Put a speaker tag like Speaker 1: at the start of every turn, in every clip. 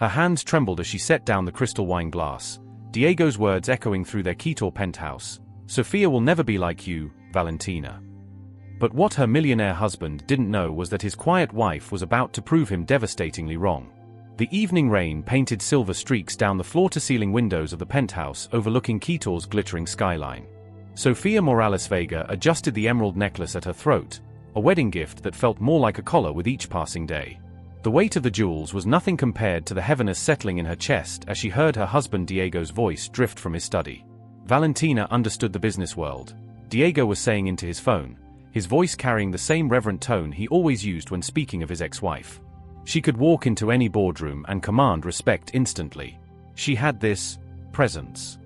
Speaker 1: Her hands trembled as she set down the crystal wine glass, Diego's words echoing through their Quito penthouse. Sofia will never be like you, Valentina. But what her millionaire husband didn't know was that his quiet wife was about to prove him devastatingly wrong. The evening rain painted silver streaks down the floor-to-ceiling windows of the penthouse overlooking Quito's glittering skyline. Sofia Morales Vega adjusted the emerald necklace at her throat, a wedding gift that felt more like a collar with each passing day. The weight of the jewels was nothing compared to the heaviness settling in her chest as she heard her husband Diego's voice drift from his study. Valentina understood the business world, Diego was saying into his phone, his voice carrying the same reverent tone he always used when speaking of his ex-wife. She could walk into any boardroom and command respect instantly. She had this presence.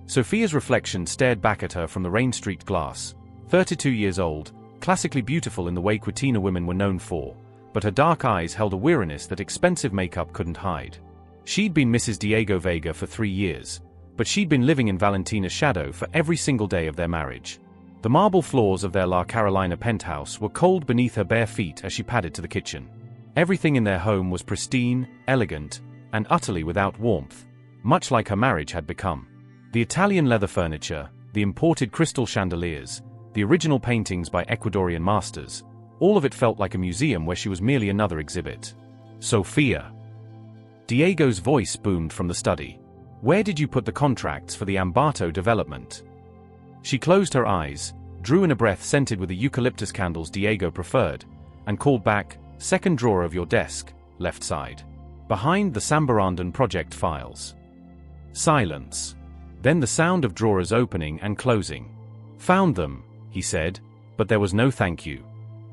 Speaker 1: Sofia's reflection stared back at her from the rain-streaked glass. 32 years old, classically beautiful in the way Quitina women were known for, but her dark eyes held a weariness that expensive makeup couldn't hide. She'd been Mrs. Diego Vega for 3 years, but she'd been living in Valentina's shadow for every single day of their marriage. The marble floors of their La Carolina penthouse were cold beneath her bare feet as she padded to the kitchen. Everything in their home was pristine, elegant, and utterly without warmth, much like her marriage had become. The Italian leather furniture, the imported crystal chandeliers, the original paintings by Ecuadorian masters, all of it felt like a museum where she was merely another exhibit. Sofia. Diego's voice boomed from the study. Where did you put the contracts for the Ambato development? She closed her eyes, drew in a breath scented with the eucalyptus candles Diego preferred, and called back, second drawer of your desk, left side. Behind the Sambarandan project files. Silence. Then the sound of drawers opening and closing. Found them, he said, but there was no thank you.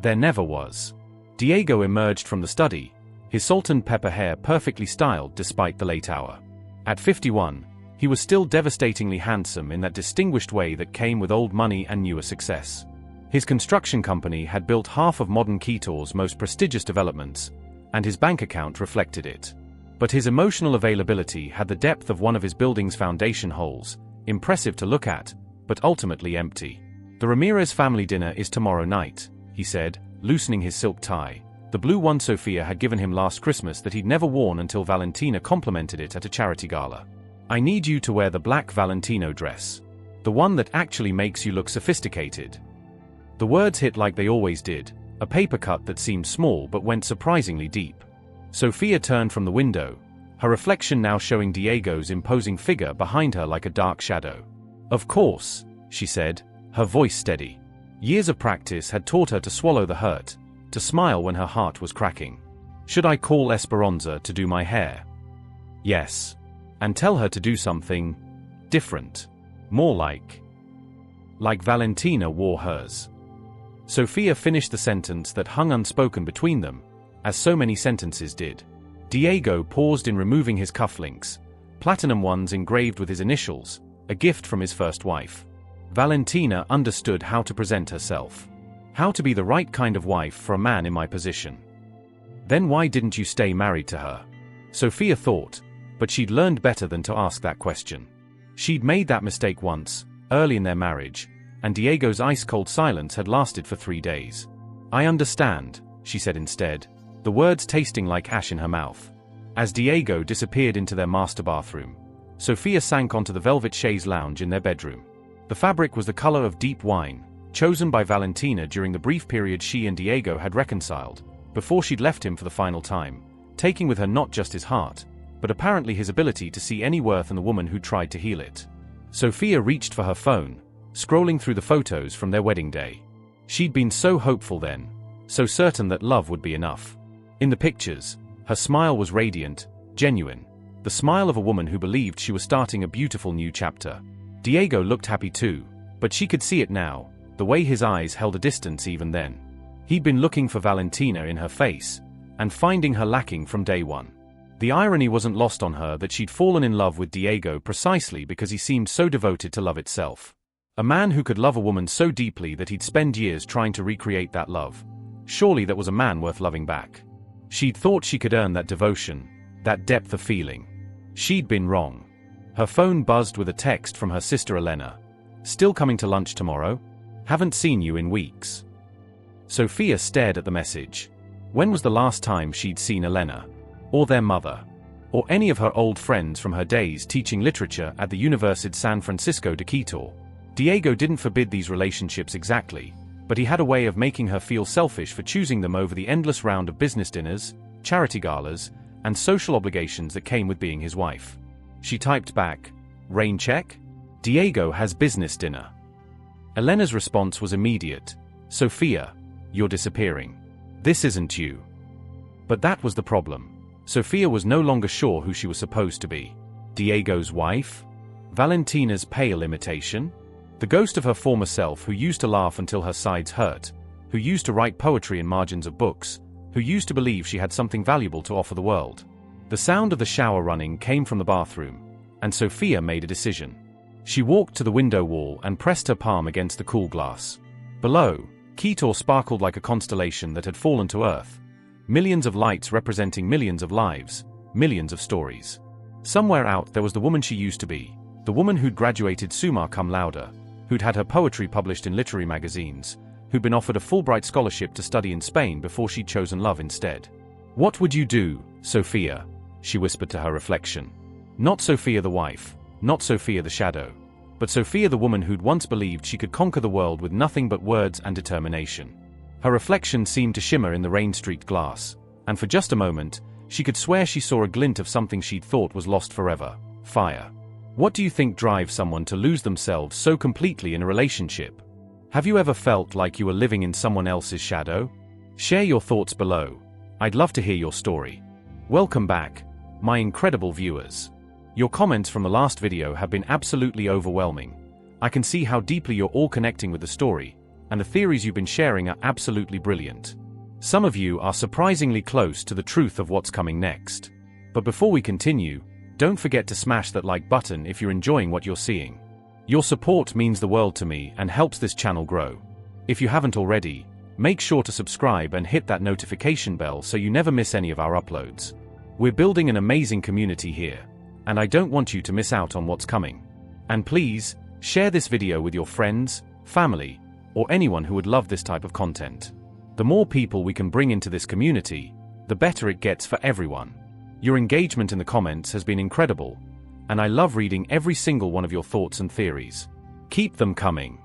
Speaker 1: There never was. Diego emerged from the study, his salt and pepper hair perfectly styled despite the late hour. At 51, he was still devastatingly handsome in that distinguished way that came with old money and newer success. His construction company had built half of modern Quito's most prestigious developments, and his bank account reflected it. But his emotional availability had the depth of one of his building's foundation holes, impressive to look at, but ultimately empty. The Ramirez family dinner is tomorrow night, he said, loosening his silk tie, the blue one Sofia had given him last Christmas that he'd never worn until Valentina complimented it at a charity gala. I need you to wear the black Valentino dress. The one that actually makes you look sophisticated. The words hit like they always did, a paper cut that seemed small but went surprisingly deep. Sofia turned from the window, her reflection now showing Diego's imposing figure behind her like a dark shadow. Of course, she said, her voice steady. Years of practice had taught her to swallow the hurt, to smile when her heart was cracking. Should I call Esperanza to do my hair? Yes. And tell her to do something different. More like Valentina wore hers. Sofia finished the sentence that hung unspoken between them, as so many sentences did. Diego paused in removing his cufflinks, platinum ones engraved with his initials, a gift from his first wife. Valentina understood how to present herself. How to be the right kind of wife for a man in my position. Then why didn't you stay married to her? Sofia thought, but she'd learned better than to ask that question. She'd made that mistake once, early in their marriage, and Diego's ice-cold silence had lasted for 3 days. I understand, she said instead, the words tasting like ash in her mouth. As Diego disappeared into their master bathroom, Sofia sank onto the velvet chaise lounge in their bedroom. The fabric was the color of deep wine, chosen by Valentina during the brief period she and Diego had reconciled, before she'd left him for the final time, taking with her not just his heart, but apparently his ability to see any worth in the woman who tried to heal it. Sofia reached for her phone, scrolling through the photos from their wedding day. She'd been so hopeful then, so certain that love would be enough. In the pictures, her smile was radiant, genuine, the smile of a woman who believed she was starting a beautiful new chapter. Diego looked happy too, but she could see it now, the way his eyes held a distance even then. He'd been looking for Valentina in her face, and finding her lacking from day one. The irony wasn't lost on her that she'd fallen in love with Diego precisely because he seemed so devoted to love itself. A man who could love a woman so deeply that he'd spend years trying to recreate that love. Surely that was a man worth loving back. She'd thought she could earn that devotion, that depth of feeling. She'd been wrong. Her phone buzzed with a text from her sister Elena. Still coming to lunch tomorrow? Haven't seen you in weeks. Sofia stared at the message. When was the last time she'd seen Elena? Or their mother? or any of her old friends from her days teaching literature at the Universidad San Francisco de Quito. Diego didn't forbid these relationships exactly, but he had a way of making her feel selfish for choosing them over the endless round of business dinners, charity galas, and social obligations that came with being his wife. She typed back, "Rain check? Diego has business dinner." Elena's response was immediate. "Sofia, you're disappearing. This isn't you." But that was the problem. Sofia was no longer sure who she was supposed to be. Diego's wife? Valentina's pale imitation? The ghost of her former self who used to laugh until her sides hurt, who used to write poetry in margins of books, who used to believe she had something valuable to offer the world. The sound of the shower running came from the bathroom, and Sofia made a decision. She walked to the window wall and pressed her palm against the cool glass. Below, Quito sparkled like a constellation that had fallen to earth. Millions of lights representing millions of lives, millions of stories. Somewhere out there was the woman she used to be, the woman who'd graduated summa cum laude, who'd had her poetry published in literary magazines, who'd been offered a Fulbright scholarship to study in Spain before she'd chosen love instead. "What would you do, Sofia?" she whispered to her reflection. Not Sofia the wife, not Sofia the shadow, but Sofia the woman who'd once believed she could conquer the world with nothing but words and determination. Her reflection seemed to shimmer in the rain-streaked glass, and for just a moment, she could swear she saw a glint of something she'd thought was lost forever: fire. What do you think drives someone to lose themselves so completely in a relationship? Have you ever felt like you were living in someone else's shadow? Share your thoughts below. I'd love to hear your story. Welcome back, my incredible viewers. Your comments from the last video have been absolutely overwhelming. I can see how deeply you're all connecting with the story, and the theories you've been sharing are absolutely brilliant. Some of you are surprisingly close to the truth of what's coming next. But before we continue, don't forget to smash that like button if you're enjoying what you're seeing. Your support means the world to me and helps this channel grow. If you haven't already, make sure to subscribe and hit that notification bell so you never miss any of our uploads. We're building an amazing community here, and I don't want you to miss out on what's coming. And please, share this video with your friends, family, or anyone who would love this type of content. The more people we can bring into this community, the better it gets for everyone. Your engagement in the comments has been incredible, and I love reading every single one of your thoughts and theories. Keep them coming.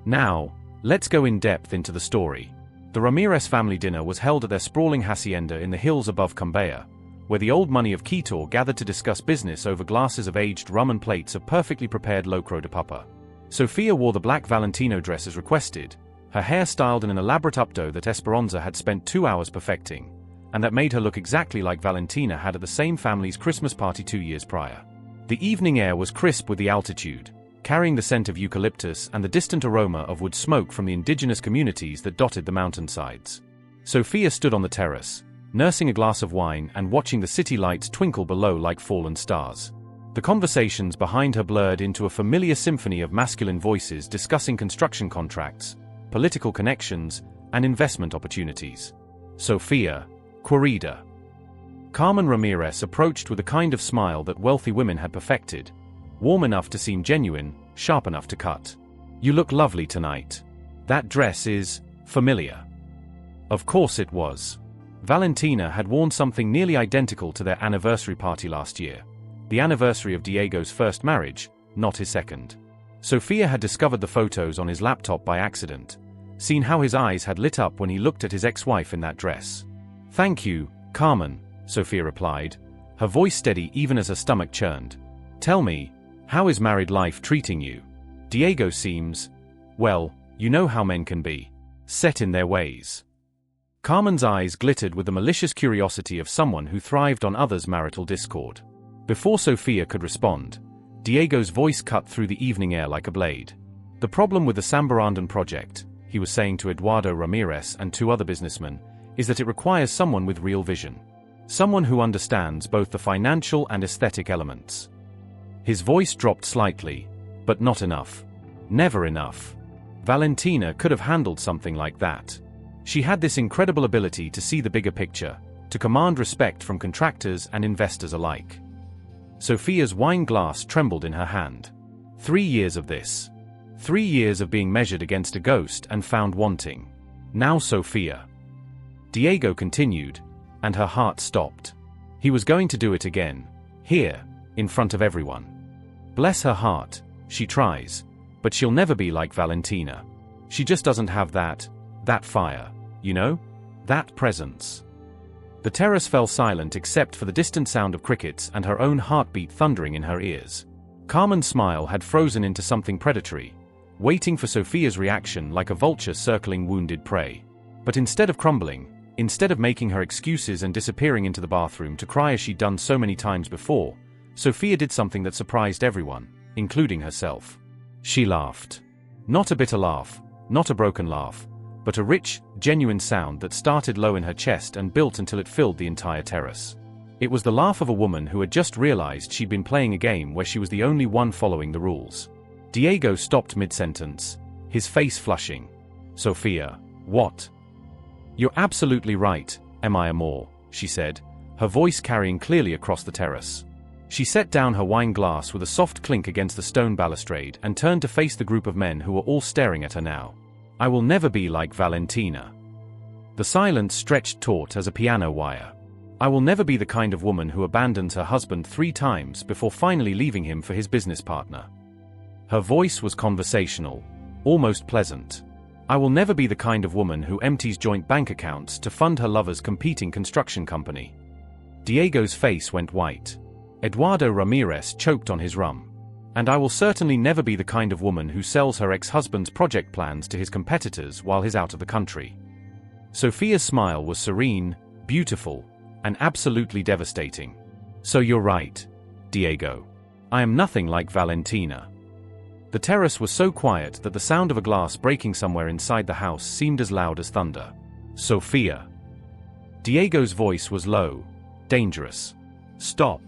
Speaker 1: Now, let's go in depth into the story. The Ramirez family dinner was held at their sprawling hacienda in the hills above Cumbaya, where the old money of Quito gathered to discuss business over glasses of aged rum and plates of perfectly prepared locro de papa. Sofia wore the black Valentino dress as requested, her hair styled in an elaborate updo that Esperanza had spent 2 hours perfecting, and that made her look exactly like Valentina had at the same family's Christmas party 2 years prior. The evening air was crisp with the altitude, carrying the scent of eucalyptus and the distant aroma of wood smoke from the indigenous communities that dotted the mountainsides. Sofia stood on the terrace, nursing a glass of wine and watching the city lights twinkle below like fallen stars. The conversations behind her blurred into a familiar symphony of masculine voices discussing construction contracts, political connections, and investment opportunities. Sofia, querida. Carmen Ramirez approached with a kind of smile that wealthy women had perfected, warm enough to seem genuine, sharp enough to cut. "You look lovely tonight. That dress is familiar." Of course it was. Valentina had worn something nearly identical to their anniversary party last year, the anniversary of Diego's first marriage, not his second. Sofia had discovered the photos on his laptop by accident, seen how his eyes had lit up when he looked at his ex-wife in that dress. "Thank you, Carmen," Sofia replied, her voice steady even as her stomach churned. "Tell me, how is married life treating you? Diego seems, well, you know how men can be, set in their ways." Carmen's eyes glittered with the malicious curiosity of someone who thrived on others' marital discord. Before Sofia could respond, Diego's voice cut through the evening air like a blade. "The problem with the Sambarandan project," he was saying to Eduardo Ramirez and 2 other businessmen, "is that it requires someone with real vision. Someone who understands both the financial and aesthetic elements." His voice dropped slightly, but not enough. Never enough. Valentina could have handled something like that. She had this incredible ability to see the bigger picture, to command respect from contractors and investors alike. Sofia's wine glass trembled in her hand. 3 years of this. 3 years of being measured against a ghost and found wanting. Now Sofia. Diego continued, and her heart stopped. He was going to do it again, Here, in front of everyone. Bless her heart, she tries, but she'll never be like Valentina. She just doesn't have that fire, you know? That presence. The terrace fell silent except for the distant sound of crickets and her own heartbeat thundering in her ears. Carmen's smile had frozen into something predatory, waiting for Sophia's reaction like a vulture circling wounded prey. But instead of crumbling, instead of making her excuses and disappearing into the bathroom to cry as she'd done so many times before, Sophia did something that surprised everyone, including herself. She laughed. Not a bitter laugh, not a broken laugh, but a rich, genuine sound that started low in her chest and built until it filled the entire terrace. It was the laugh of a woman who had just realized she'd been playing a game where she was the only one following the rules. Diego stopped mid-sentence, his face flushing. Sophia, what? You're absolutely right, mi amor, she said, her voice carrying clearly across the terrace. She set down her wine glass with a soft clink against the stone balustrade and turned to face the group of men who were all staring at her now. I will never be like Valentina. The silence stretched taut as a piano wire. I will never be the kind of woman who abandons her husband 3 times before finally leaving him for his business partner. Her voice was conversational, almost pleasant. I will never be the kind of woman who empties joint bank accounts to fund her lover's competing construction company. Diego's face went white. Eduardo Ramirez choked on his rum. And I will certainly never be the kind of woman who sells her ex-husband's project plans to his competitors while he's out of the country. Sophia's smile was serene, beautiful, and absolutely devastating. So you're right, Diego. I am nothing like Valentina. The terrace was so quiet that the sound of a glass breaking somewhere inside the house seemed as loud as thunder. Sophia. Diego's voice was low, dangerous. Stop.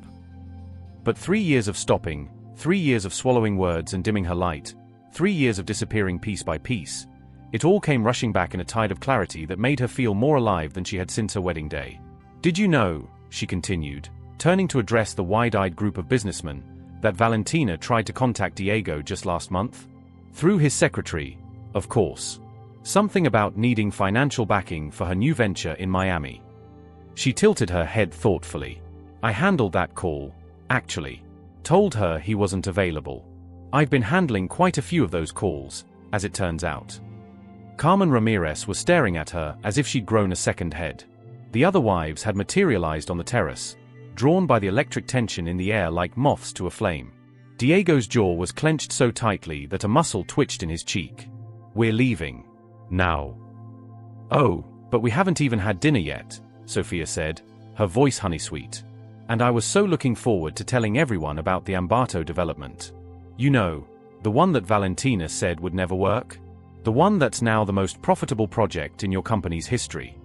Speaker 1: But 3 years of stopping, 3 years of swallowing words and dimming her light, 3 years of disappearing piece by piece, it all came rushing back in a tide of clarity that made her feel more alive than she had since her wedding day. Did you know, she continued, turning to address the wide-eyed group of businessmen, that Valentina tried to contact Diego just last month? Through his secretary, of course. Something about needing financial backing for her new venture in Miami. She tilted her head thoughtfully. I handled that call, actually. Told her he wasn't available. I've been handling quite a few of those calls, as it turns out. Carmen Ramirez was staring at her as if she'd grown a second head. The other wives had materialized on the terrace, drawn by the electric tension in the air like moths to a flame. Diego's jaw was clenched so tightly that a muscle twitched in his cheek. We're leaving. Now. Oh, but we haven't even had dinner yet, Sophia said, her voice honey-sweet. And I was so looking forward to telling everyone about the Ambato development. You know, the one that Valentina said would never work? The one that's now the most profitable project in your company's history.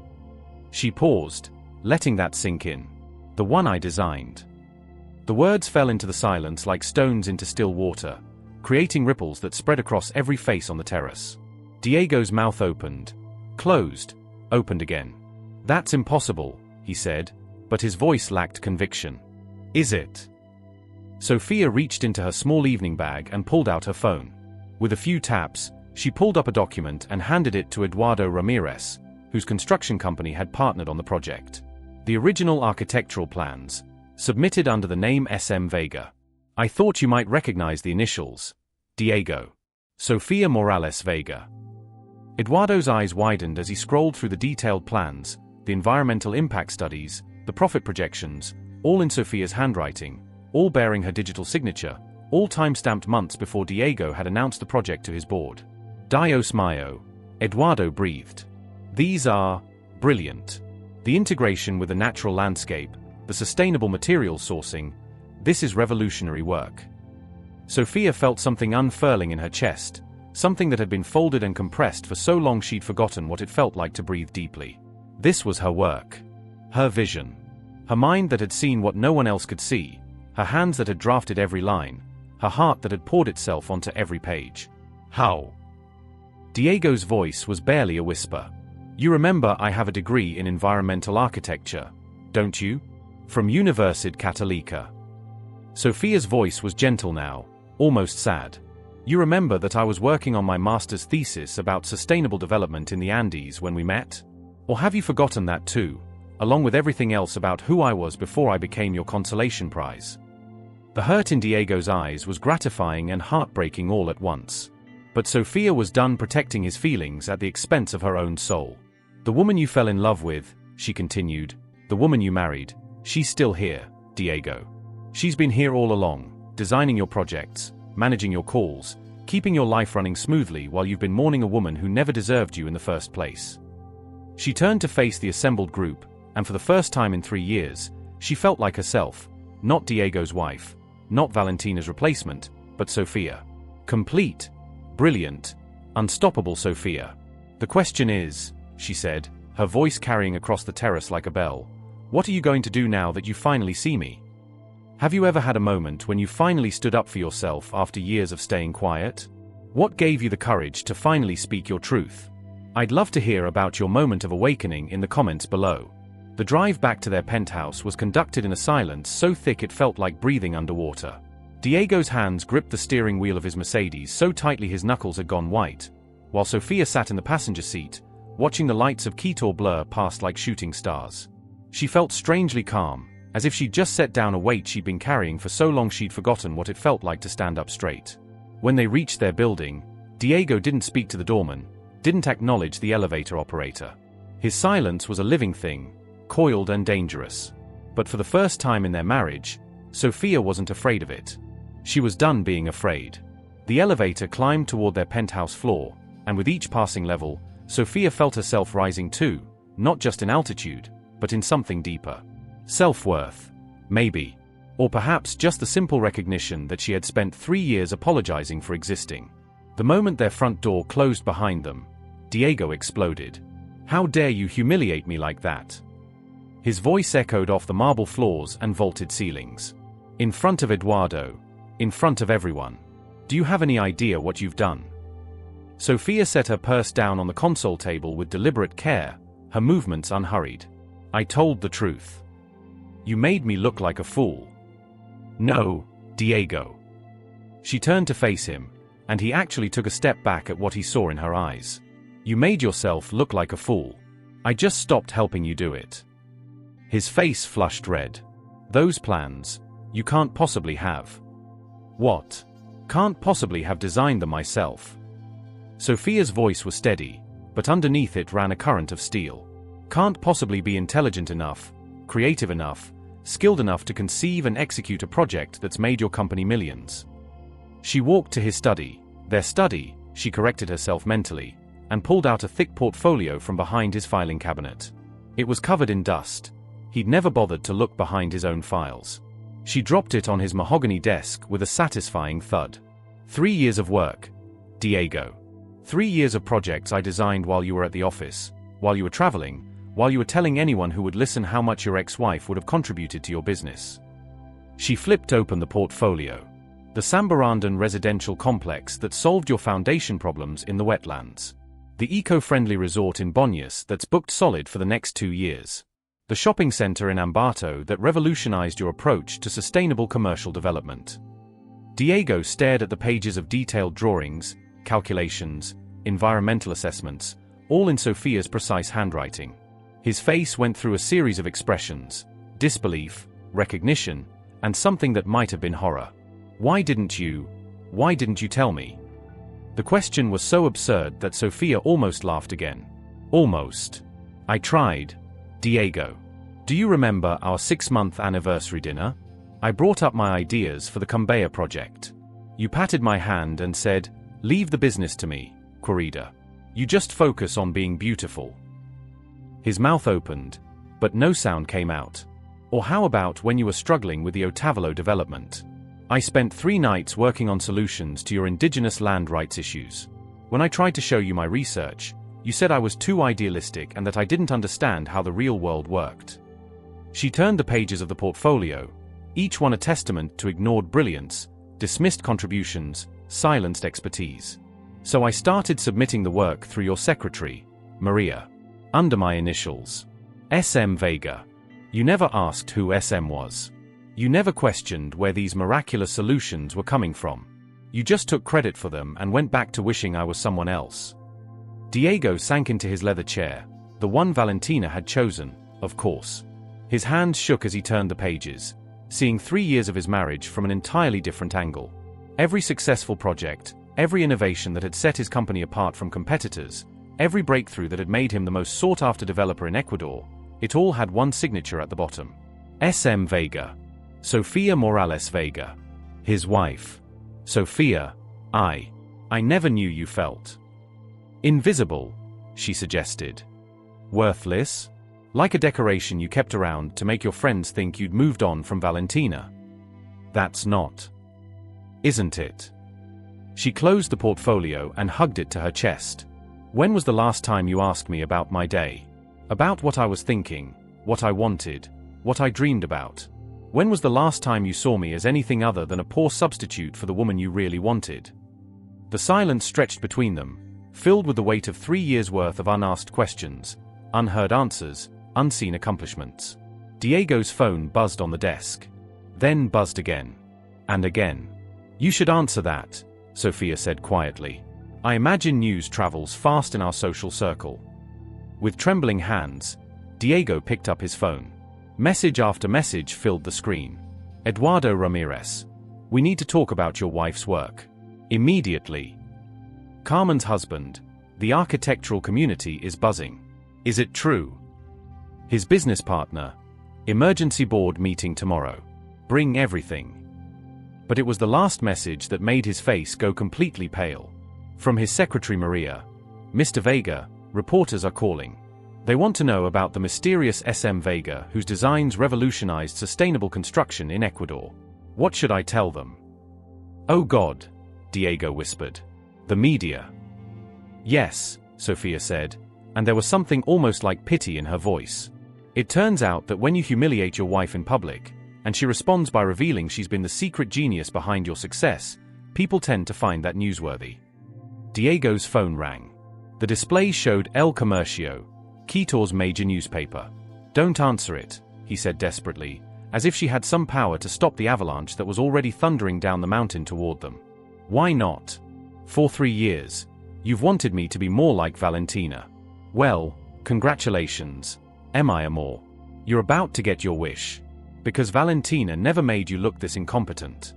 Speaker 1: She paused, letting that sink in. The one I designed. The words fell into the silence like stones into still water, creating ripples that spread across every face on the terrace. Diego's mouth opened, closed, opened again. That's impossible, he said, but his voice lacked conviction. Is it? Sophia reached into her small evening bag and pulled out her phone. With a few taps, she pulled up a document and handed it to Eduardo Ramirez, whose construction company had partnered on the project. The original architectural plans, submitted under the name SM Vega. I thought you might recognize the initials. Diego. Sofia Morales Vega. Eduardo's eyes widened as he scrolled through the detailed plans, the environmental impact studies, the profit projections, all in Sophia's handwriting, all bearing her digital signature, all time-stamped months before Diego had announced the project to his board. Dios mío, Eduardo breathed. These are brilliant. The integration with the natural landscape, the sustainable material sourcing, this is revolutionary work. Sophia felt something unfurling in her chest, something that had been folded and compressed for so long she'd forgotten what it felt like to breathe deeply. This was her work. Her vision. Her mind that had seen what no one else could see, her hands that had drafted every line, her heart that had poured itself onto every page. How? Diego's voice was barely a whisper. You remember I have a degree in environmental architecture, don't you? From Universidad Católica. Sophia's voice was gentle now, almost sad. You remember that I was working on my master's thesis about sustainable development in the Andes when we met? Or have you forgotten that too? along with everything else about who I was before I became your consolation prize. The hurt in Diego's eyes was gratifying and heartbreaking all at once. But Sophia was done protecting his feelings at the expense of her own soul. The woman you fell in love with, she continued, the woman you married, she's still here, Diego. She's been here all along, designing your projects, managing your calls, keeping your life running smoothly while you've been mourning a woman who never deserved you in the first place. She turned to face the assembled group, and for the first time in 3 years, she felt like herself, not Diego's wife, not Valentina's replacement, but Sophia. Complete, brilliant, unstoppable Sophia. The question is, she said, her voice carrying across the terrace like a bell, what are you going to do now that you finally see me? Have you ever had a moment when you finally stood up for yourself after years of staying quiet? What gave you the courage to finally speak your truth? I'd love to hear about your moment of awakening in the comments below. The drive back to their penthouse was conducted in a silence so thick it felt like breathing underwater. Diego's hands gripped the steering wheel of his Mercedes so tightly his knuckles had gone white, while Sophia sat in the passenger seat, watching the lights of Quito blur past like shooting stars. She felt strangely calm, as if she'd just set down a weight she'd been carrying for so long she'd forgotten what it felt like to stand up straight. When they reached their building, Diego didn't speak to the doorman, didn't acknowledge the elevator operator. His silence was a living thing, coiled and dangerous. But for the first time in their marriage, Sophia wasn't afraid of it. She was done being afraid. The elevator climbed toward their penthouse floor, and with each passing level, Sophia felt herself rising too, not just in altitude, but in something deeper. Self-worth, maybe. Or perhaps just the simple recognition that she had spent 3 years apologizing for existing. The moment their front door closed behind them, Diego exploded. How dare you humiliate me like that? His voice echoed off the marble floors and vaulted ceilings. In front of Eduardo. In front of everyone. Do you have any idea what you've done? Sophia set her purse down on the console table with deliberate care, her movements unhurried. I told the truth. You made me look like a fool. No, Diego. She turned to face him, and he actually took a step back at what he saw in her eyes. You made yourself look like a fool. I just stopped helping you do it. His face flushed red. Those plans, you can't possibly have. What? Can't possibly have designed them myself. Sophia's voice was steady, but underneath it ran a current of steel. Can't possibly be intelligent enough, creative enough, skilled enough to conceive and execute a project that's made your company millions. She walked to his study, their study, she corrected herself mentally, and pulled out a thick portfolio from behind his filing cabinet. It was covered in dust. He'd never bothered to look behind his own files. She dropped it on his mahogany desk with a satisfying thud. 3 years of work, Diego. 3 years of projects I designed while you were at the office, while you were traveling, while you were telling anyone who would listen how much your ex-wife would have contributed to your business. She flipped open the portfolio. The Sambarandan residential complex that solved your foundation problems in the wetlands. The eco-friendly resort in Bonyas that's booked solid for the next 2 years. The shopping center in Ambato that revolutionized your approach to sustainable commercial development. Diego stared at the pages of detailed drawings, calculations, environmental assessments, all in Sophia's precise handwriting. His face went through a series of expressions: disbelief, recognition, and something that might have been horror. Why didn't you tell me? The question was so absurd that Sophia almost laughed again. Almost. I tried. Diego. Do you remember our 6-month anniversary dinner? I brought up my ideas for the Cumbaya project. You patted my hand and said, leave the business to me, querida. You just focus on being beautiful. His mouth opened, but no sound came out. Or how about when you were struggling with the Otavalo development? I spent 3 nights working on solutions to your indigenous land rights issues. When I tried to show you my research, you said I was too idealistic and that I didn't understand how the real world worked. She turned the pages of the portfolio, each one a testament to ignored brilliance, dismissed contributions, silenced expertise. So I started submitting the work through your secretary, Maria. Under my initials. SM Vega. You never asked who SM was. You never questioned where these miraculous solutions were coming from. You just took credit for them and went back to wishing I was someone else. Diego sank into his leather chair, the one Valentina had chosen, of course. His hands shook as he turned the pages, seeing 3 years of his marriage from an entirely different angle. Every successful project, every innovation that had set his company apart from competitors, every breakthrough that had made him the most sought-after developer in Ecuador, it all had one signature at the bottom. SM Vega. Sofia Morales Vega. His wife. Sofia, I never knew you felt invisible, she suggested. Worthless? Like a decoration you kept around to make your friends think you'd moved on from Valentina. That's not. Isn't it? She closed the portfolio and hugged it to her chest. When was the last time you asked me about my day? About what I was thinking, what I wanted, what I dreamed about? When was the last time you saw me as anything other than a poor substitute for the woman you really wanted? The silence stretched between them, filled with the weight of 3 years' worth of unasked questions, unheard answers, unseen accomplishments. Diego's phone buzzed on the desk. Then buzzed again. And again. You should answer that, Sofia said quietly. I imagine news travels fast in our social circle. With trembling hands, Diego picked up his phone. Message after message filled the screen. Eduardo Ramirez. We need to talk about your wife's work. Immediately. Carmen's husband. The architectural community is buzzing. Is it true? His business partner. Emergency board meeting tomorrow. Bring everything. But it was the last message that made his face go completely pale. From his secretary Maria. Mr. Vega, reporters are calling. They want to know about the mysterious SM Vega whose designs revolutionized sustainable construction in Ecuador. What should I tell them? Oh God, Diego whispered. The media. Yes, Sofia said, and there was something almost like pity in her voice. It turns out that when you humiliate your wife in public, and she responds by revealing she's been the secret genius behind your success, people tend to find that newsworthy. Diego's phone rang. The display showed El Comercio, Quito's major newspaper. Don't answer it, he said desperately, as if she had some power to stop the avalanche that was already thundering down the mountain toward them. Why not? For 3 years, you've wanted me to be more like Valentina. Well, congratulations, mi amor. You're about to get your wish. Because Valentina never made you look this incompetent.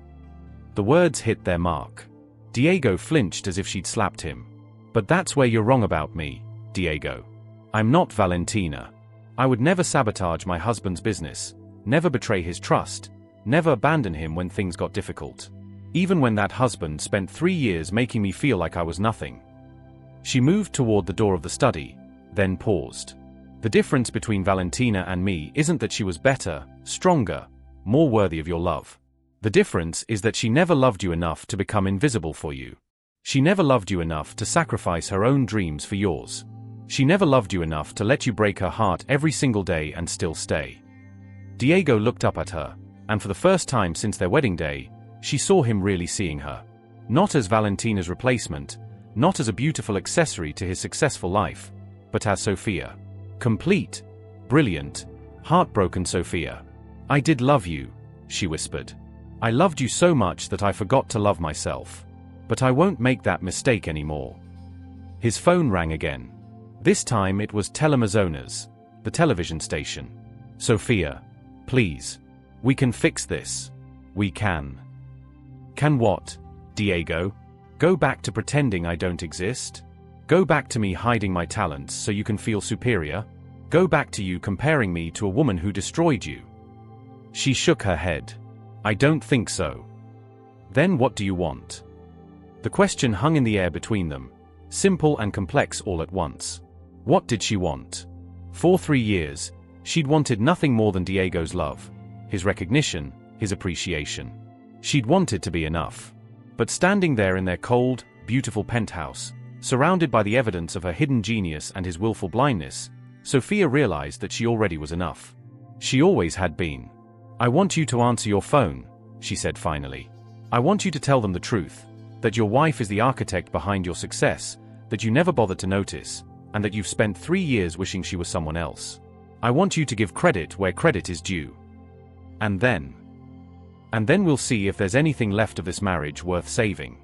Speaker 1: The words hit their mark. Diego flinched as if she'd slapped him. But that's where you're wrong about me, Diego. I'm not Valentina. I would never sabotage my husband's business, never betray his trust, never abandon him when things got difficult. Even when that husband spent 3 years making me feel like I was nothing. She moved toward the door of the study, then paused. The difference between Valentina and me isn't that she was better, stronger, more worthy of your love. The difference is that she never loved you enough to become invisible for you. She never loved you enough to sacrifice her own dreams for yours. She never loved you enough to let you break her heart every single day and still stay. Diego looked up at her, and for the first time since their wedding day, she saw him really seeing her. Not as Valentina's replacement, not as a beautiful accessory to his successful life, but as Sofia. Complete, brilliant, heartbroken Sofia. I did love you, she whispered. I loved you so much that I forgot to love myself. But I won't make that mistake anymore. His phone rang again. This time it was Teleamazonas, the television station. Sofia, please. We can fix this. We can. Can what, Diego? Go back to pretending I don't exist? Go back to me hiding my talents so you can feel superior? Go back to you comparing me to a woman who destroyed you? She shook her head. I don't think so. Then what do you want? The question hung in the air between them, simple and complex all at once. What did she want? For 3 years, she'd wanted nothing more than Diego's love, his recognition, his appreciation. She'd wanted to be enough. But standing there in their cold, beautiful penthouse, surrounded by the evidence of her hidden genius and his willful blindness, Sofia realized that she already was enough. She always had been. I want you to answer your phone, she said finally. I want you to tell them the truth, that your wife is the architect behind your success, that you never bothered to notice, and that you've spent 3 years wishing she was someone else. I want you to give credit where credit is due. And then we'll see if there's anything left of this marriage worth saving.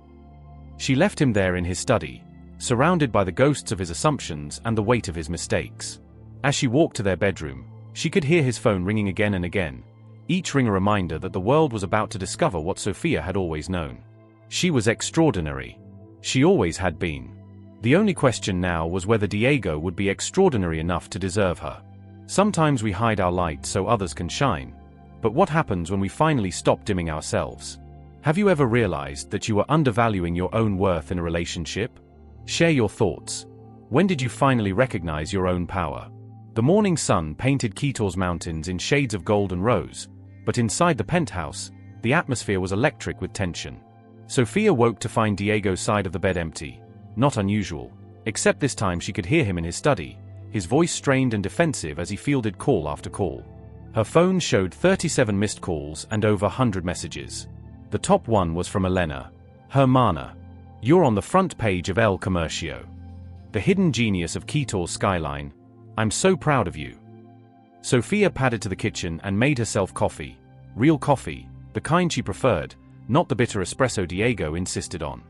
Speaker 1: She left him there in his study, surrounded by the ghosts of his assumptions and the weight of his mistakes. As she walked to their bedroom, She could hear his phone ringing again and again, each ring a reminder that the world was about to discover what Sophia had always known. She was extraordinary. She always had been. The only question now was whether Diego would be extraordinary enough to deserve her. Sometimes we hide our light so others can shine, but what happens when we finally stop dimming ourselves? Have you ever realized that you are undervaluing your own worth in a relationship? Share your thoughts. When did you finally recognize your own power? The morning sun painted Quito's mountains in shades of gold and rose, but inside the penthouse, the atmosphere was electric with tension. Sophia woke to find Diego's side of the bed empty. Not unusual, except this time she could hear him in his study, his voice strained and defensive as he fielded call after call. Her phone showed 37 missed calls and over 100 messages. The top one was from Elena. Hermana. You're on the front page of El Comercio. The hidden genius of Quito's skyline. I'm so proud of you. Sophia padded to the kitchen and made herself coffee. Real coffee, the kind she preferred, not the bitter espresso Diego insisted on.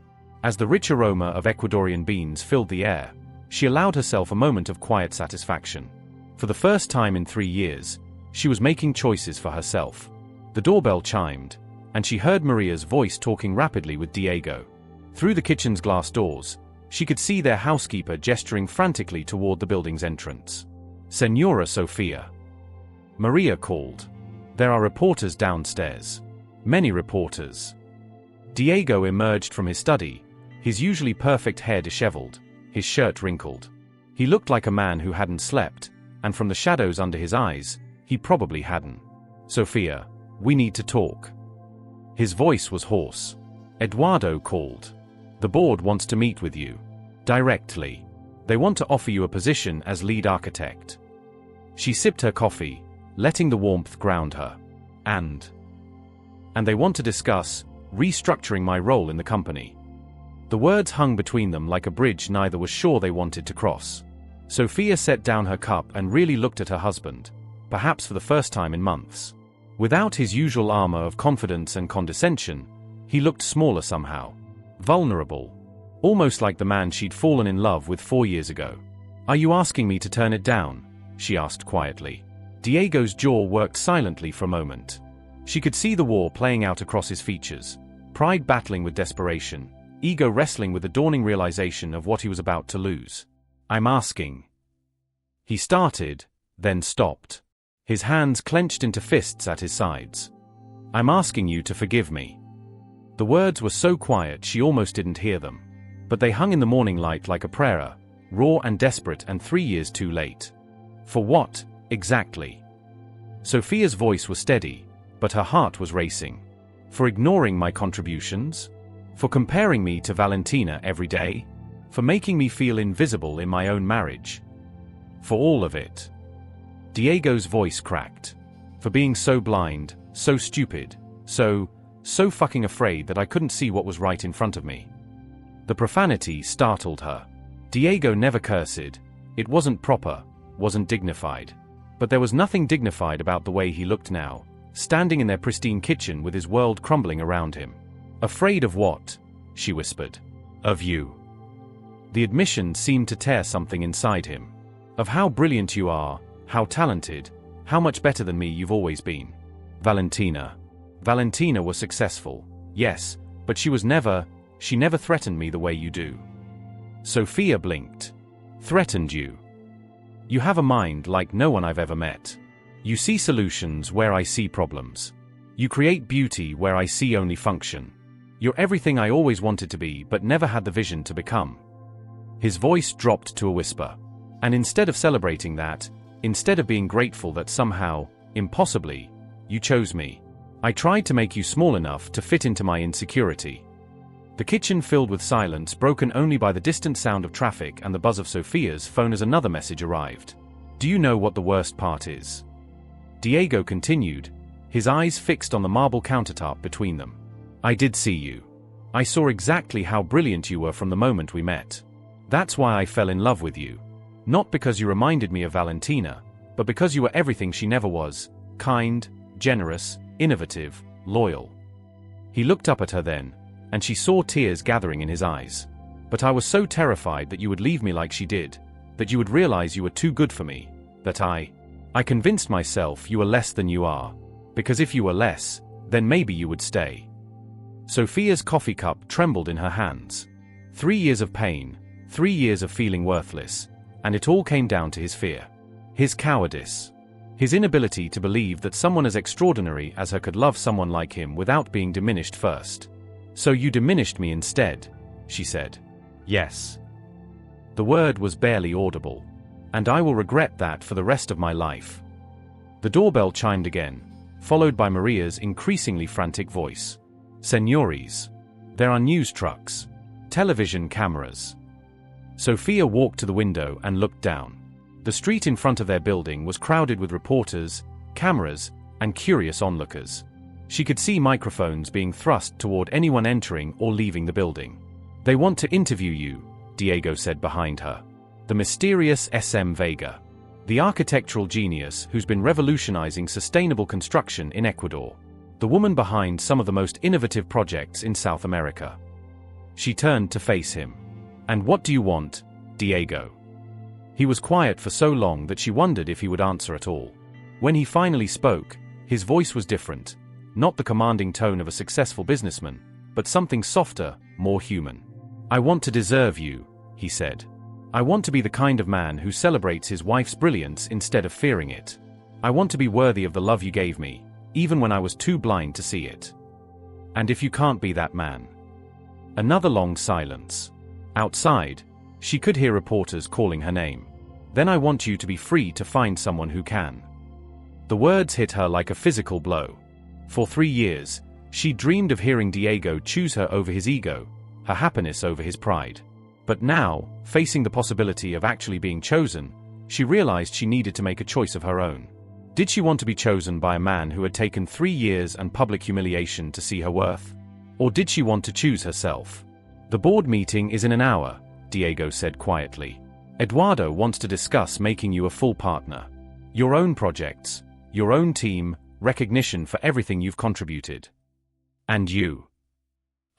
Speaker 1: As the rich aroma of Ecuadorian beans filled the air, she allowed herself a moment of quiet satisfaction. For the first time in 3 years, she was making choices for herself. The doorbell chimed, and she heard Maria's voice talking rapidly with Diego. Through the kitchen's glass doors, she could see their housekeeper gesturing frantically toward the building's entrance. Senora Sofia. Maria called. There are reporters downstairs. Many reporters. Diego emerged from his study, his usually perfect hair disheveled, his shirt wrinkled. He looked like a man who hadn't slept, and from the shadows under his eyes, he probably hadn't. Sophia, we need to talk. His voice was hoarse. Eduardo called. The board wants to meet with you. Directly. They want to offer you a position as lead architect. She sipped her coffee, letting the warmth ground her. And they want to discuss restructuring my role in the company. The words hung between them like a bridge neither was sure they wanted to cross. Sophia set down her cup and really looked at her husband, perhaps for the first time in months. Without his usual armor of confidence and condescension, he looked smaller somehow. Vulnerable. Almost like the man she'd fallen in love with 4 years ago. Are you asking me to turn it down? She asked quietly. Diego's jaw worked silently for a moment. She could see the war playing out across his features, pride battling with desperation, ego wrestling with the dawning realization of what he was about to lose. I'm asking. He started, then stopped. His hands clenched into fists at his sides. I'm asking you to forgive me. The words were so quiet she almost didn't hear them. But they hung in the morning light like a prayer, raw and desperate and 3 years too late. For what, exactly? Sophia's voice was steady, but her heart was racing. For ignoring my contributions? For comparing me to Valentina every day? For making me feel invisible in my own marriage? For all of it. Diego's voice cracked. For being so blind, so stupid, so fucking afraid that I couldn't see what was right in front of me. The profanity startled her. Diego never cursed. It wasn't proper, wasn't dignified. But there was nothing dignified about the way he looked now, standing in their pristine kitchen with his world crumbling around him. Afraid of what? She whispered. Of you. The admission seemed to tear something inside him. Of how brilliant you are, how talented, how much better than me you've always been. Valentina. Valentina was successful, yes, but she never threatened me the way you do. Sophia blinked. Threatened you? You have a mind like no one I've ever met. You see solutions where I see problems. You create beauty where I see only function. You're everything I always wanted to be but never had the vision to become. His voice dropped to a whisper. And instead of celebrating that, instead of being grateful that somehow, impossibly, you chose me, I tried to make you small enough to fit into my insecurity. The kitchen filled with silence, broken only by the distant sound of traffic and the buzz of Sophia's phone as another message arrived. Do you know what the worst part is? Diego continued, his eyes fixed on the marble countertop between them. I did see you. I saw exactly how brilliant you were from the moment we met. That's why I fell in love with you. Not because you reminded me of Valentina, but because you were everything she never was, kind, generous, innovative, loyal. He looked up at her then, and she saw tears gathering in his eyes. But I was so terrified that you would leave me like she did, that you would realize you were too good for me, that I I convinced myself you were less than you are. Because if you were less, then maybe you would stay. Sophia's coffee cup trembled in her hands. 3 years of pain, 3 years of feeling worthless, and it all came down to his fear. His cowardice. His inability to believe that someone as extraordinary as her could love someone like him without being diminished first. So you diminished me instead, she said. Yes. The word was barely audible. And I will regret that for the rest of my life. The doorbell chimed again, followed by Maria's increasingly frantic voice. Senores. There are news trucks. Television cameras. Sophia walked to the window and looked down. The street in front of their building was crowded with reporters, cameras, and curious onlookers. She could see microphones being thrust toward anyone entering or leaving the building. They want to interview you, Diego said behind her. The mysterious SM Vega. The architectural genius who's been revolutionizing sustainable construction in Ecuador. The woman behind some of the most innovative projects in South America. She turned to face him. And what do you want, Diego? He was quiet for so long that she wondered if he would answer at all. When he finally spoke, his voice was different. Not the commanding tone of a successful businessman, but something softer, more human. I want to deserve you, he said. I want to be the kind of man who celebrates his wife's brilliance instead of fearing it. I want to be worthy of the love you gave me, even when I was too blind to see it. And if you can't be that man? Another long silence. Outside, she could hear reporters calling her name. Then I want you to be free to find someone who can. The words hit her like a physical blow. For 3 years, she dreamed of hearing Diego choose her over his ego, her happiness over his pride. But now, facing the possibility of actually being chosen, she realized she needed to make a choice of her own. Did she want to be chosen by a man who had taken 3 years and public humiliation to see her worth? Or did she want to choose herself? The board meeting is in an hour, Diego said quietly. Eduardo wants to discuss making you a full partner. Your own projects, your own team, recognition for everything you've contributed. And you.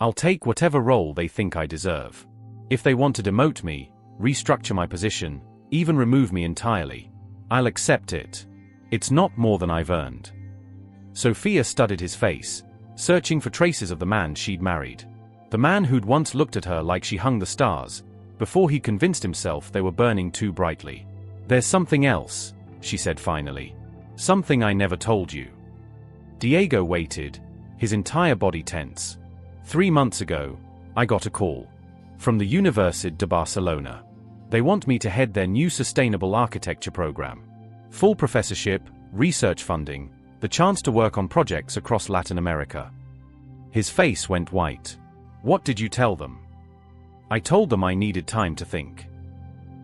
Speaker 1: I'll take whatever role they think I deserve. If they want to demote me, restructure my position, even remove me entirely, I'll accept it. It's not more than I've earned. Sophia studied his face, searching for traces of the man she'd married. The man who'd once looked at her like she hung the stars, before he convinced himself they were burning too brightly. There's something else, she said finally. Something I never told you. Diego waited, his entire body tense. 3 months ago, I got a call. From the Universidad de Barcelona. They want me to head their new sustainable architecture program. Full professorship, research funding, the chance to work on projects across Latin America. His face went white. What did you tell them? I told them I needed time to think.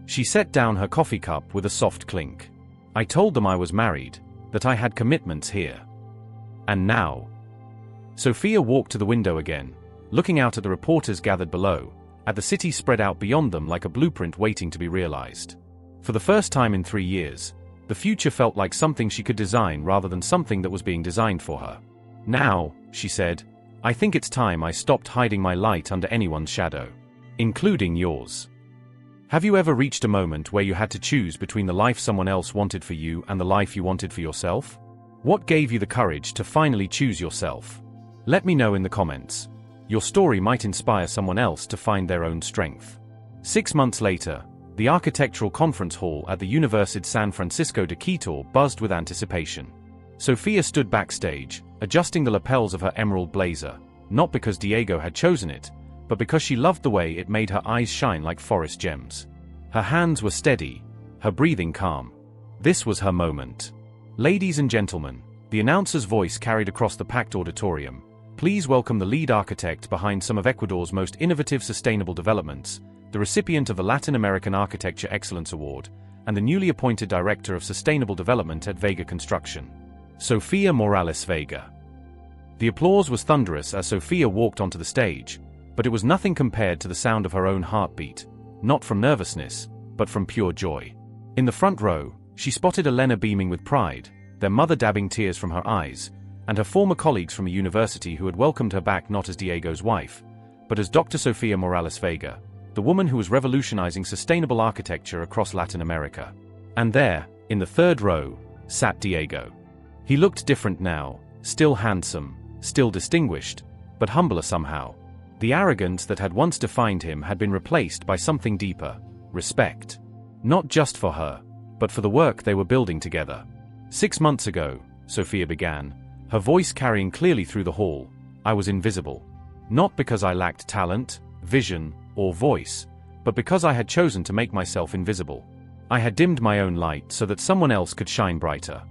Speaker 1: She set down her coffee cup with a soft clink. I told them I was married, that I had commitments here. And now? Sophia walked to the window again, looking out at the reporters gathered below, at the city spread out beyond them like a blueprint waiting to be realized. For the first time in 3 years, the future felt like something she could design rather than something that was being designed for her. Now, she said, I think it's time I stopped hiding my light under anyone's shadow. Including yours. Have you ever reached a moment where you had to choose between the life someone else wanted for you and the life you wanted for yourself? What gave you the courage to finally choose yourself? Let me know in the comments. Your story might inspire someone else to find their own strength. 6 months later, the architectural conference hall at the Universidad San Francisco de Quito buzzed with anticipation. Sophia stood backstage, adjusting the lapels of her emerald blazer, not because Diego had chosen it, but because she loved the way it made her eyes shine like forest gems. Her hands were steady, her breathing calm. This was her moment. Ladies and gentlemen, the announcer's voice carried across the packed auditorium. Please welcome the lead architect behind some of Ecuador's most innovative sustainable developments, the recipient of the Latin American Architecture Excellence Award, and the newly appointed Director of Sustainable Development at Vega Construction, Sofia Morales Vega. The applause was thunderous as Sophia walked onto the stage, but it was nothing compared to the sound of her own heartbeat, not from nervousness, but from pure joy. In the front row, she spotted Elena beaming with pride, their mother dabbing tears from her eyes, and her former colleagues from a university who had welcomed her back not as Diego's wife, but as Dr. Sofia Morales Vega, the woman who was revolutionizing sustainable architecture across Latin America. And there, in the third row, sat Diego. He looked different now, still handsome, still distinguished, but humbler somehow. The arrogance that had once defined him had been replaced by something deeper: respect. Not just for her, but for the work they were building together. 6 months ago, Sophia began, her voice carrying clearly through the hall, I was invisible. Not because I lacked talent, vision, or voice, but because I had chosen to make myself invisible. I had dimmed my own light so that someone else could shine brighter.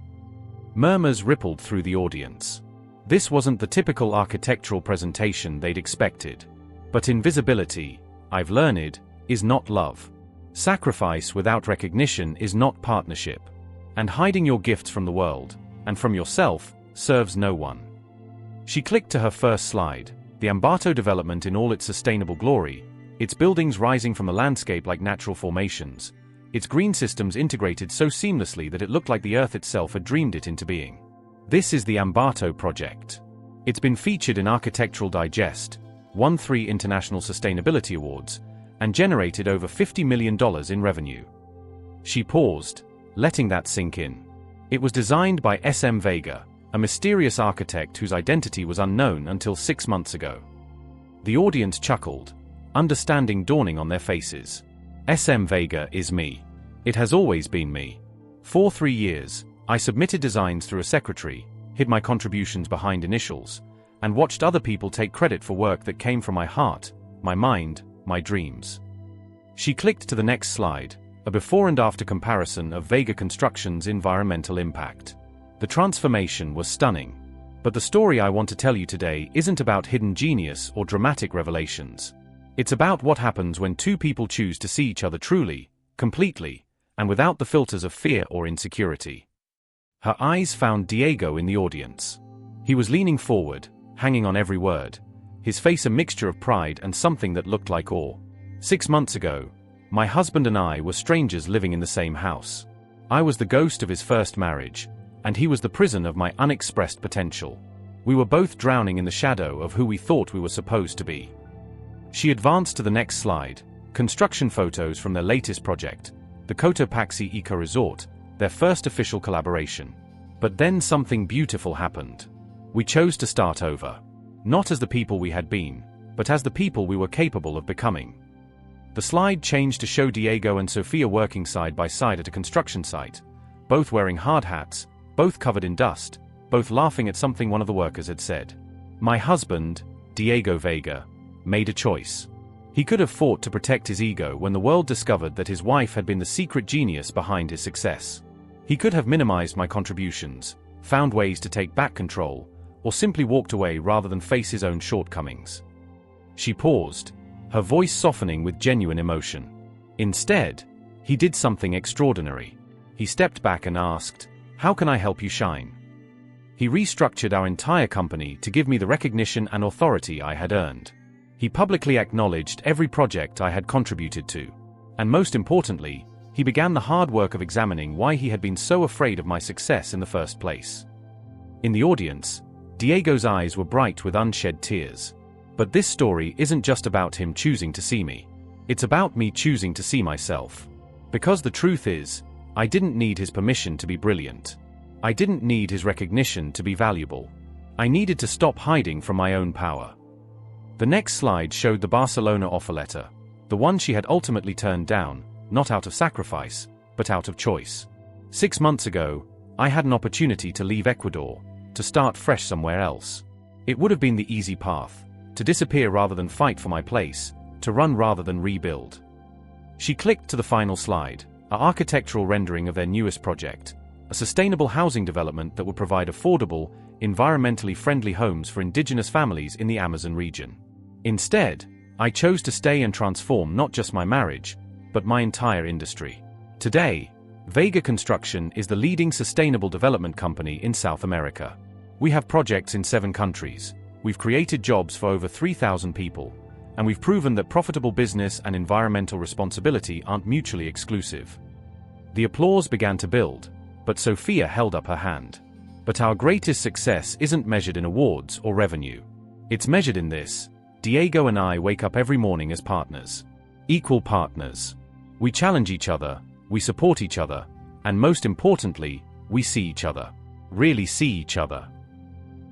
Speaker 1: Murmurs rippled through the audience. This wasn't the typical architectural presentation they'd expected. But invisibility, I've learned, is not love. Sacrifice without recognition is not partnership. And hiding your gifts from the world, and from yourself, serves no one. She clicked to her first slide, the Ambato development in all its sustainable glory, its buildings rising from the landscape like natural formations, its green systems integrated so seamlessly that it looked like the Earth itself had dreamed it into being. This is the Ambato project. It's been featured in Architectural Digest, won 3 international sustainability awards, and generated over $50 million in revenue. She paused, letting that sink in. It was designed by S.M. Vega, a mysterious architect whose identity was unknown until 6 months ago. The audience chuckled, understanding dawning on their faces. S.M. Vega is me. It has always been me. For 3 years, I submitted designs through a secretary, hid my contributions behind initials, and watched other people take credit for work that came from my heart, my mind, my dreams. She clicked to the next slide, a before and after comparison of Vega Construction's environmental impact. The transformation was stunning. But the story I want to tell you today isn't about hidden genius or dramatic revelations. It's about what happens when 2 people choose to see each other truly, completely, and without the filters of fear or insecurity. Her eyes found Diego in the audience. He was leaning forward, hanging on every word, his face a mixture of pride and something that looked like awe. 6 months ago, my husband and I were strangers living in the same house. I was the ghost of his first marriage, and he was the prison of my unexpressed potential. We were both drowning in the shadow of who we thought we were supposed to be. She advanced to the next slide, construction photos from their latest project, the Cotopaxi Eco Resort, their first official collaboration. But then something beautiful happened. We chose to start over. Not as the people we had been, but as the people we were capable of becoming. The slide changed to show Diego and Sophia working side by side at a construction site, both wearing hard hats, both covered in dust, both laughing at something one of the workers had said. My husband, Diego Vega, made a choice. He could have fought to protect his ego when the world discovered that his wife had been the secret genius behind his success. He could have minimized my contributions, found ways to take back control, or simply walked away rather than face his own shortcomings. She paused, her voice softening with genuine emotion. Instead, he did something extraordinary. He stepped back and asked, "How can I help you shine?" He restructured our entire company to give me the recognition and authority I had earned. He publicly acknowledged every project I had contributed to. And most importantly, he began the hard work of examining why he had been so afraid of my success in the first place. In the audience, Diego's eyes were bright with unshed tears. But this story isn't just about him choosing to see me. It's about me choosing to see myself. Because the truth is, I didn't need his permission to be brilliant. I didn't need his recognition to be valuable. I needed to stop hiding from my own power. The next slide showed the Barcelona offer letter, the one she had ultimately turned down, not out of sacrifice, but out of choice. 6 months ago, I had an opportunity to leave Ecuador, to start fresh somewhere else. It would have been the easy path, to disappear rather than fight for my place, to run rather than rebuild. She clicked to the final slide, an architectural rendering of their newest project, a sustainable housing development that would provide affordable, environmentally friendly homes for indigenous families in the Amazon region. Instead, I chose to stay and transform not just my marriage, but my entire industry. Today, Vega Construction is the leading sustainable development company in South America. We have projects in 7 countries, we've created jobs for over 3,000 people, and we've proven that profitable business and environmental responsibility aren't mutually exclusive. The applause began to build, but Sophia held up her hand. But our greatest success isn't measured in awards or revenue. It's measured in this: Diego and I wake up every morning as partners. Equal partners. We challenge each other, we support each other, and most importantly, We see each other. Really see each other.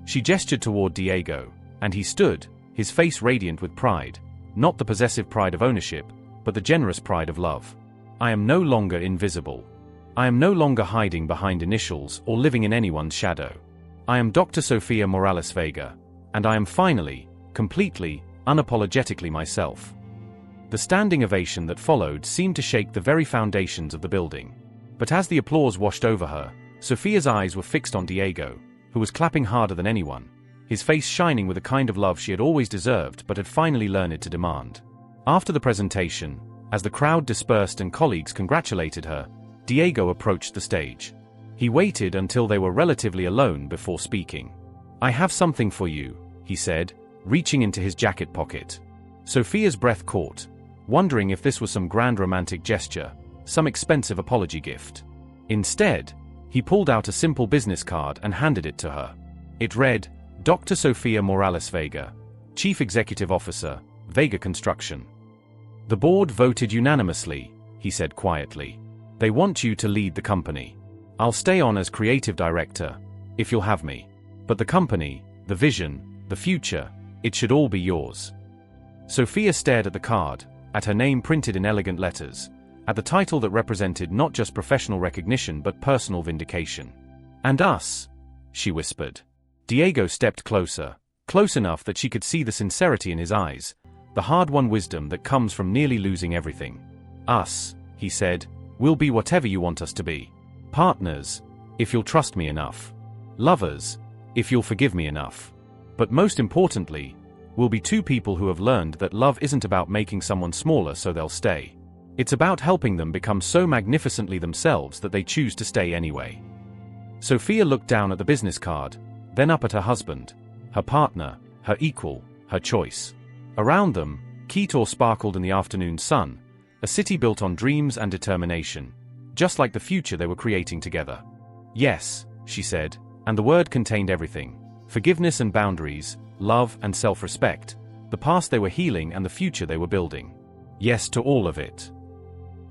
Speaker 1: She gestured toward Diego, and he stood, his face radiant with pride, not the possessive pride of ownership, but the generous pride of love. I am no longer invisible. I am no longer hiding behind initials or living in anyone's shadow. I am Dr. Sofia Morales Vega, and I am finally, completely, unapologetically myself. The standing ovation that followed seemed to shake the very foundations of the building. But as the applause washed over her, Sofia's eyes were fixed on Diego, who was clapping harder than anyone, his face shining with a kind of love she had always deserved but had finally learned to demand. After the presentation, as the crowd dispersed and colleagues congratulated her, Diego approached the stage. He waited until they were relatively alone before speaking. I have something for you, he said, reaching into his jacket pocket. Sofia's breath caught, wondering if this was some grand romantic gesture, some expensive apology gift. Instead, he pulled out a simple business card and handed it to her. It read, Dr. Sofia Morales Vega, Chief Executive Officer, Vega Construction. The board voted unanimously, he said quietly. They want you to lead the company. I'll stay on as creative director, if you'll have me. But the company, the vision, the future, it should all be yours. Sofia stared at the card, at her name printed in elegant letters, at the title that represented not just professional recognition but personal vindication. And us, she whispered. Diego stepped closer, close enough that she could see the sincerity in his eyes, the hard-won wisdom that comes from nearly losing everything. Us, he said, we'll be whatever you want us to be. Partners, if you'll trust me enough. Lovers, if you'll forgive me enough. But most importantly, we'll be two people who have learned that love isn't about making someone smaller so they'll stay. It's about helping them become so magnificently themselves that they choose to stay anyway. Sofia looked down at the business card, then up at her husband, her partner, her equal, her choice. Around them, Quito sparkled in the afternoon sun, a city built on dreams and determination, just like the future they were creating together. Yes, she said, and the word contained everything. Forgiveness and boundaries, love and self-respect, the past they were healing and the future they were building. Yes to all of it.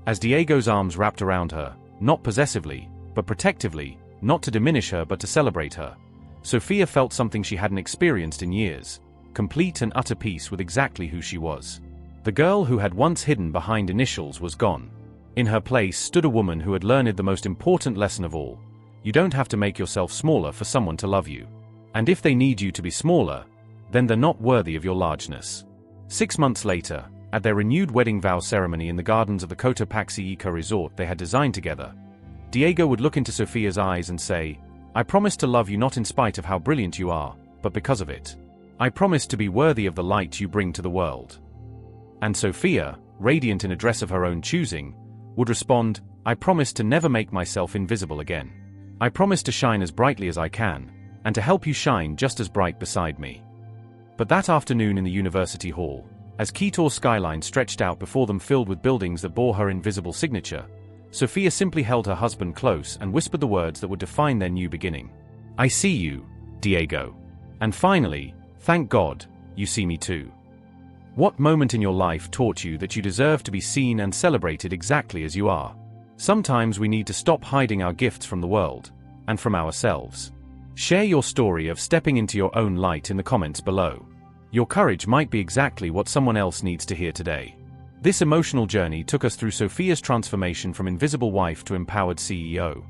Speaker 1: As Diego's arms wrapped around her, not possessively, but protectively, not to diminish her but to celebrate her, Sofia felt something she hadn't experienced in years, complete and utter peace with exactly who she was. The girl who had once hidden behind initials was gone. In her place stood a woman who had learned the most important lesson of all. You don't have to make yourself smaller for someone to love you. And if they need you to be smaller, then they're not worthy of your largeness. 6 months later, at their renewed wedding vow ceremony in the gardens of the Cotopaxi Eco Resort they had designed together, Diego would look into Sofia's eyes and say, I promise to love you not in spite of how brilliant you are, but because of it. I promise to be worthy of the light you bring to the world. And Sofia, radiant in a dress of her own choosing, would respond, I promise to never make myself invisible again. I promise to shine as brightly as I can, and to help you shine just as bright beside me. But that afternoon in the university hall, as Quito's skyline stretched out before them filled with buildings that bore her invisible signature, Sofia simply held her husband close and whispered the words that would define their new beginning. I see you, Diego. And finally, thank God, you see me too. What moment in your life taught you that you deserve to be seen and celebrated exactly as you are? Sometimes we need to stop hiding our gifts from the world, and from ourselves. Share your story of stepping into your own light in the comments below. Your courage might be exactly what someone else needs to hear today. This emotional journey took us through Sofia's transformation from invisible wife to empowered CEO,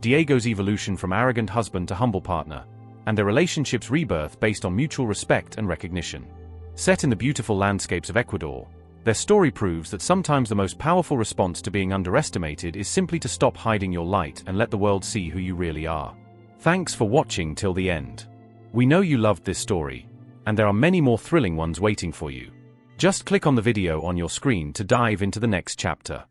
Speaker 1: Diego's evolution from arrogant husband to humble partner, and their relationship's rebirth based on mutual respect and recognition. Set in the beautiful landscapes of Ecuador, their story proves that sometimes the most powerful response to being underestimated is simply to stop hiding your light and let the world see who you really are. Thanks for watching till the end. We know you loved this story, and there are many more thrilling ones waiting for you. Just click on the video on your screen to dive into the next chapter.